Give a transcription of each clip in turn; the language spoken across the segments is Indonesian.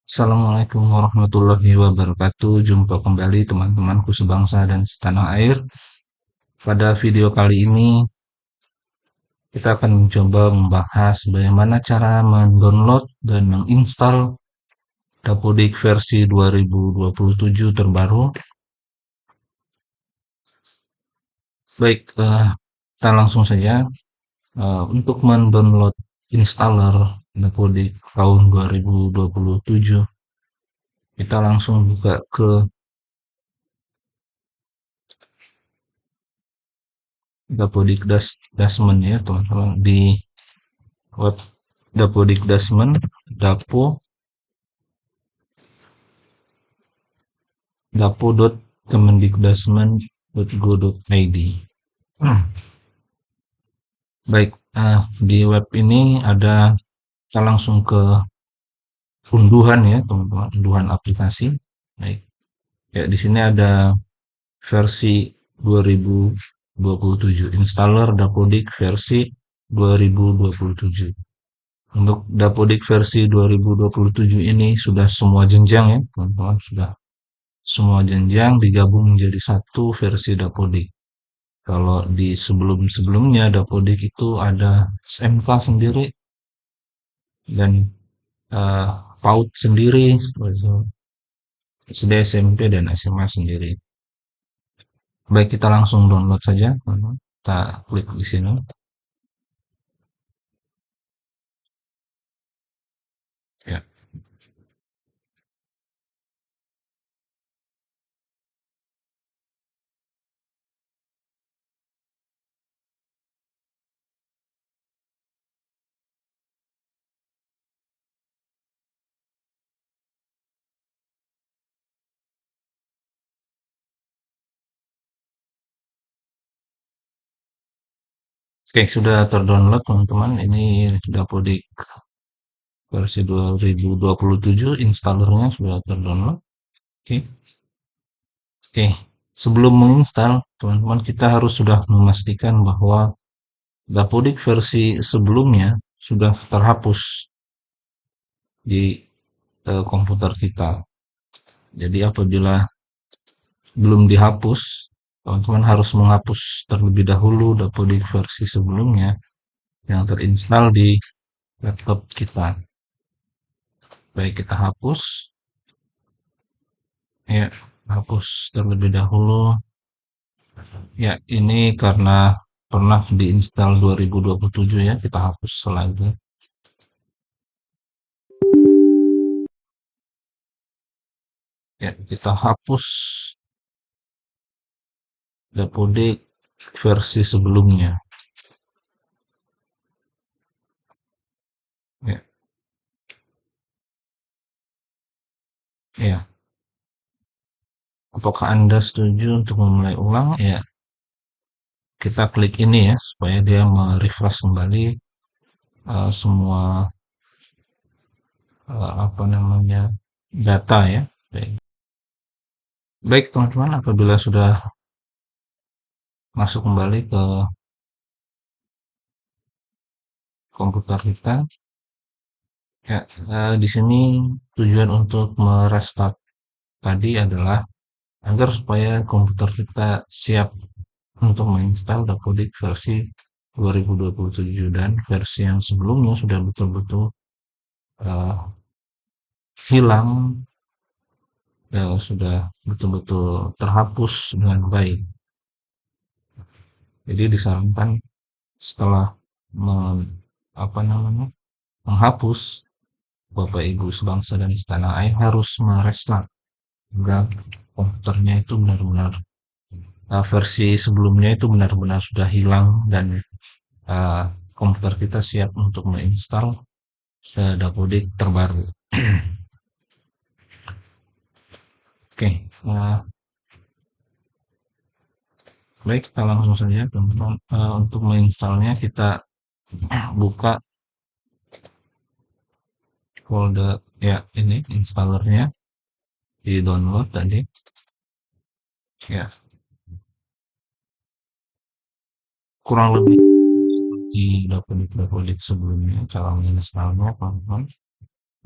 Assalamualaikum warahmatullahi wabarakatuh. Jumpa kembali teman-temanku sebangsa dan setanah air. Pada video kali ini kita akan mencoba membahas bagaimana cara mendownload dan menginstal Dapodik versi 2027 terbaru. Baik, kita langsung saja. Untuk mendownload installer Dapodik tahun 2027, kita langsung buka ke Dapodik Dasmen ya teman-teman, di web Dapodik Dasmen, dapo.kemendikdasmen.go.id. Baik, di web ini kita langsung ke unduhan ya teman-teman, unduhan aplikasi. Baik, ya di sini ada versi 2027, installer Dapodik versi 2027. Untuk Dapodik versi 2027 ini sudah semua jenjang ya teman-teman, sudah semua jenjang digabung menjadi satu versi Dapodik. Kalau di sebelum-sebelumnya Dapodik itu ada SMK sendiri dan eh, PAUD sendiri, SD, SMP, dan SMA sendiri. Baik, kita langsung download saja. Kita klik di sini. Ya. Oke, sudah terdownload teman-teman. Ini Dapodik versi 2027, installernya sudah terdownload. Oke. Oke. Sebelum menginstal, teman-teman kita harus sudah memastikan bahwa Dapodik versi sebelumnya sudah terhapus di komputer kita. Jadi apabila belum dihapus, teman-teman harus menghapus terlebih dahulu Dapodik versi sebelumnya yang terinstall di laptop kita. Baik, kita hapus. Ya, hapus terlebih dahulu. Ya, ini karena pernah diinstal 2027 ya, kita hapus lagi. Ya, kita hapus Dapodik versi sebelumnya. Ya, ya. Apakah Anda setuju untuk memulai ulang? Ya, kita klik ini ya, supaya dia merefresh kembali semua apa namanya data ya. Baik teman-teman, apabila sudah masuk kembali ke komputer kita, ya di sini tujuan untuk merestart tadi adalah agar supaya komputer kita siap untuk menginstal Dapodik versi 2027, dan versi yang sebelumnya sudah betul-betul uh, hilang, ya, sudah betul-betul terhapus dengan baik. Jadi disarankan setelah apa namanya menghapus, Bapak Ibu sebangsa dan setanah air harus merestart agar komputernya itu benar-benar versi sebelumnya itu benar-benar sudah hilang, dan uh, komputer kita siap untuk menginstal Dapodik terbaru. Oke, baik, kita langsung saja teman-teman. Untuk menginstalnya kita buka folder ya, ini installernya di download tadi ya, kurang lebih seperti Dapodik sebelumnya cara menginstalnya teman-teman.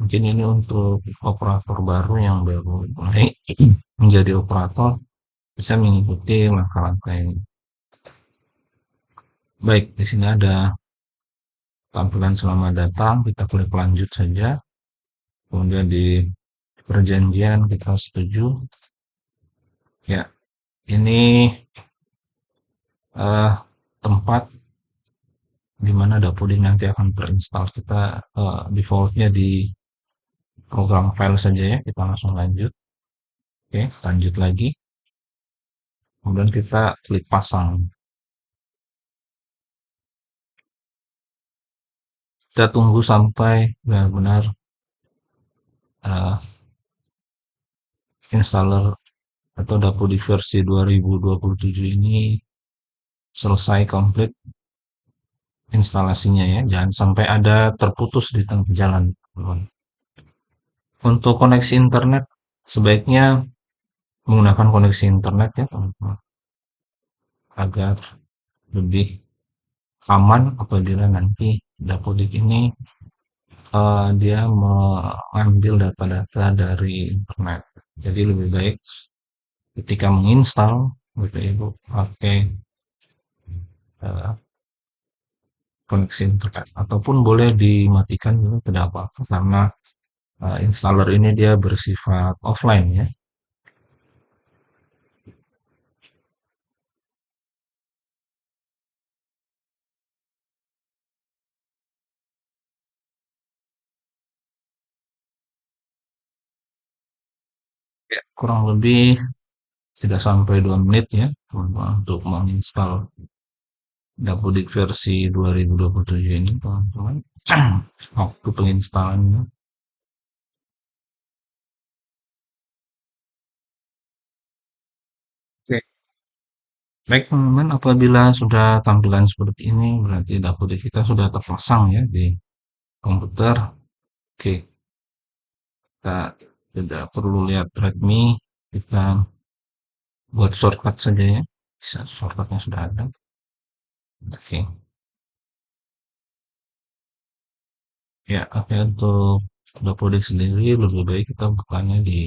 Mungkin ini untuk operator baru yang baru mulai menjadi operator bisa mengikuti langkah-langkah ini. Baik, di sini ada tampilan selamat datang, kita klik lanjut saja. Kemudian di perjanjian kita setuju. Ya, ini eh, tempat di mana Dapodik nanti akan terinstall. Kita defaultnya di program file saja ya, kita langsung lanjut. Oke, lanjut lagi. Kemudian kita klik pasang. Kita tunggu sampai benar-benar uh, installer atau Dapodik versi 2027 ini selesai komplit instalasinya ya. Jangan sampai ada terputus di tengah jalan. Untuk koneksi internet sebaiknya menggunakan koneksi internet ya teman-teman, agar lebih aman apabila nanti Dapodik ini dia mengambil data-data dari internet. Jadi lebih baik ketika menginstal gitu Ibu pakai eh, koneksi internet ataupun boleh dimatikan juga tidak apa-apa karena installer ini dia bersifat offline ya. Ya, kurang lebih tidak sampai 2 menit ya teman-teman untuk menginstal Dapodik versi 2027 ini teman-teman. Waktu penginstalannya. Oke. Baik teman-teman, apabila sudah tampilan seperti ini, berarti Dapodik kita sudah terpasang ya di komputer. Oke, kita tidak perlu lihat Redmi, kita buat shortcut saja ya. Bisa, shortcutnya sudah ada. Oke, ya oke untuk Dapodik sendiri lebih baik kita bukanya di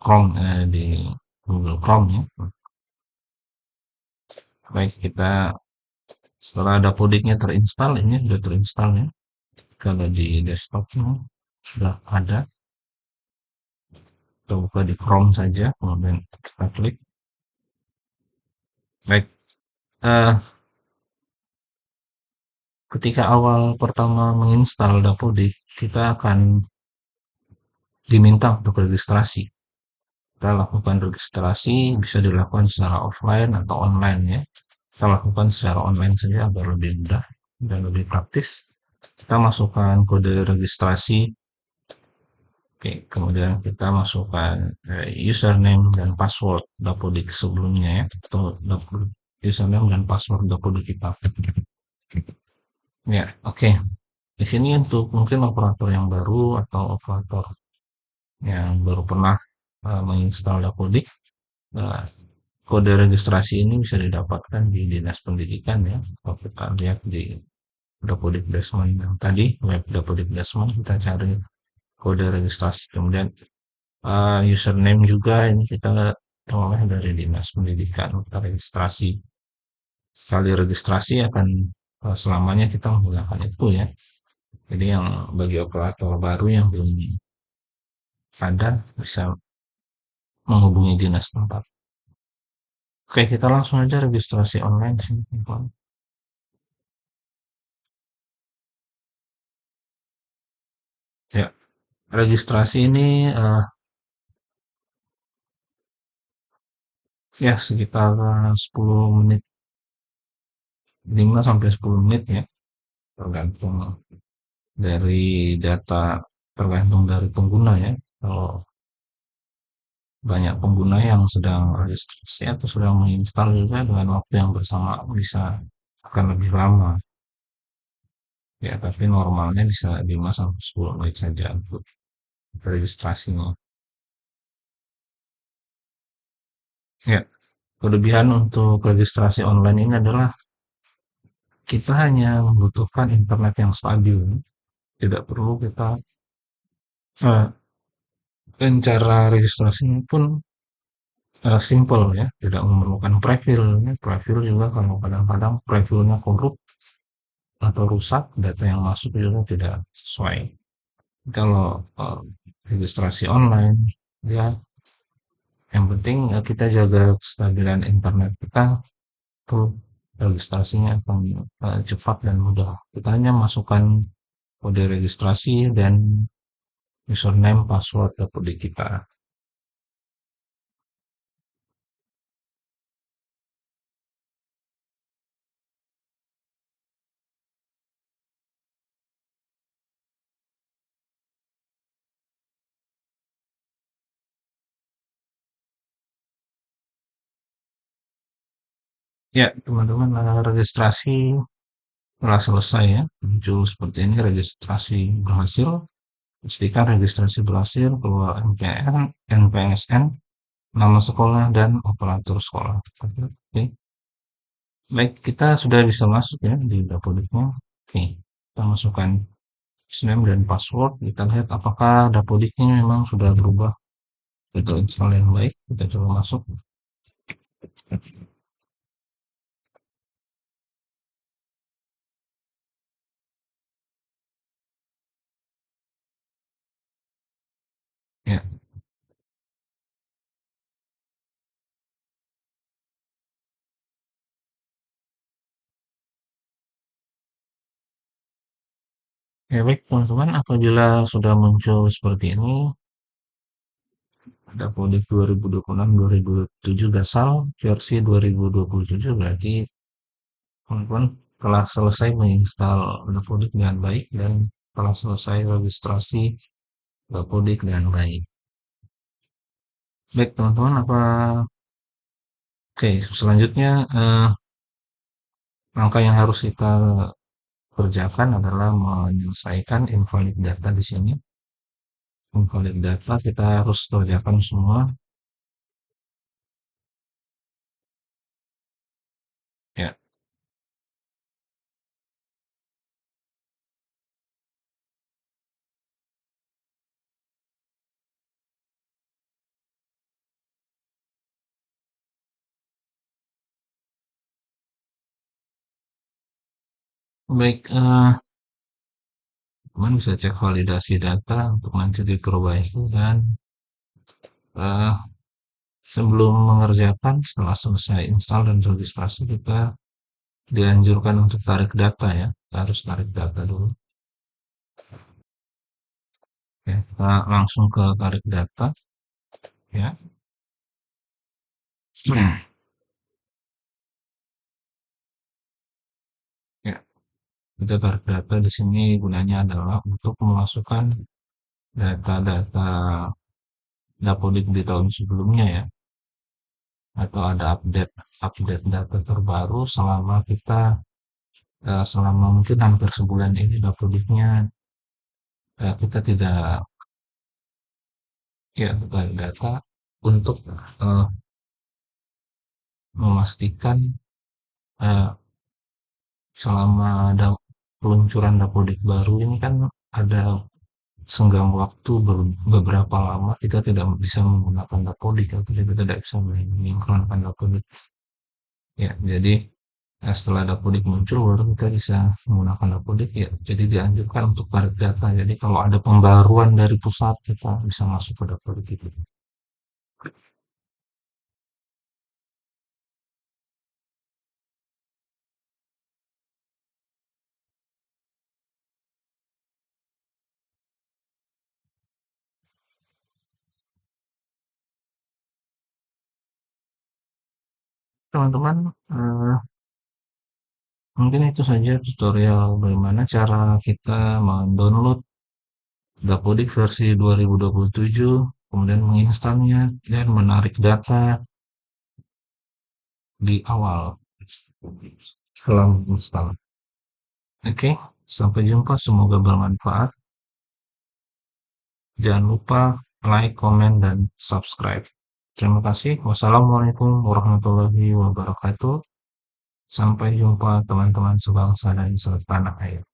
Chrome, di Google Chrome ya. Baik, kita setelah Dapodiknya terinstall, ini sudah terinstall ya. Kalau di desktopnya sudah ada, kita buka di Chrome saja, kemudian kita klik. Baik, eh, ketika awal pertama menginstal Dapodik, kita akan diminta untuk registrasi. Kita lakukan registrasi, bisa dilakukan secara offline atau online ya. Kita lakukan secara online saja agar lebih mudah dan lebih praktis. Kita masukkan kode registrasi. Oke, kemudian kita masukkan username dan password Dapodik sebelumnya ya, atau username dan password Dapodik kita. Ya, oke. Di sini untuk mungkin operator yang baru atau operator yang baru pernah menginstal Dapodik, nah, kode registrasi ini bisa didapatkan di Dinas Pendidikan ya. Kalau kita lihat di Dapodik Desman yang tadi, web Dapodik Desman, kita cari kode registrasi. Kemudian username juga ini kita peroleh dari Dinas Pendidikan untuk registrasi. Sekali registrasi akan selamanya kita menggunakan itu ya. Jadi yang bagi operator baru yang belum ada bisa menghubungi dinas tempat. Oke, kita langsung aja registrasi online sih. Ya, registrasi ini ya sekitar 10 menit, 5 sampai 10 menit ya, tergantung dari data, tergantung dari pengguna ya. Kalau banyak pengguna yang sedang registrasi atau sedang menginstal juga dengan waktu yang bersamaan bisa akan lebih lama. Ya, tapi normalnya bisa 5 sampai 10 menit saja untuk registrasinya. Ya, kelebihan untuk registrasi online ini adalah kita hanya membutuhkan internet yang stabil. Tidak perlu kita Nah, dan cara registrasinya pun simple ya, tidak memerlukan prefil ya. Prefil juga kalau kadang-kadang prefilnya korup atau rusak, data yang masuk juga tidak sesuai. Kalau registrasi online, ya yang penting kita jaga kestabilan internet kita, tuh registrasinya akan cepat dan mudah. Kita hanya masukkan kode registrasi dan username, password ke kode kita. Ya, teman-teman, registrasi telah selesai ya. Muncul seperti ini, registrasi berhasil. Pastikan registrasi berhasil, keluar NPN, NPSN, nama sekolah, dan operator sekolah. Oke. Baik, kita sudah bisa masuk ya di Dapodiknya. Oke, kita masukkan username dan password. Kita lihat apakah Dapodiknya memang sudah berubah ke install yang baik. Kita coba masuk. Ya, ya baik teman-teman, apabila sudah muncul seperti ini, Dapodik 2026-2027 Dasal versi 2027, berarti teman-teman telah selesai menginstal Dapodik dengan baik dan telah selesai registrasi Dapodik dengan baik. Baik teman-teman, oke, selanjutnya langkah yang harus kita kerjakan adalah menyelesaikan invalid data di sini. Invalid data kita harus kerjakan semua. Ya, baik, teman bisa cek validasi data untuk nanti diperbaiki dan eh, sebelum mengerjakan, setelah selesai install dan registrasi, kita dianjurkan untuk tarik data ya. Kita harus tarik data dulu. Ya, kita langsung ke tarik data ya. Ya, kita tarik data di sini gunanya adalah untuk memasukkan data-data Dapodik di tahun sebelumnya ya, atau ada update update data terbaru selama selama mungkin hampir sebulan ini Dapodiknya kita tidak ya tarik data untuk eh, memastikan eh, selama ada peluncuran Dapodik baru ini kan ada senggang waktu beberapa lama kita tidak bisa menggunakan Dapodik atau kita tidak bisa menyinkronkan Dapodik ya. Jadi setelah Dapodik muncul baru kita bisa menggunakan Dapodik ya. Jadi dianjurkan untuk tarik data. Jadi kalau ada pembaruan dari pusat kita bisa masuk ke Dapodik itu. Teman-teman, mungkin itu saja tutorial bagaimana cara kita mendownload Dapodik versi 2027, kemudian menginstalnya dan menarik data di awal setelah menginstal. Oke, sampai jumpa. Semoga bermanfaat. Jangan lupa like, comment, dan subscribe. Terima kasih. Wassalamualaikum warahmatullahi wabarakatuh. Sampai jumpa teman-teman sebangsa dan setanah air.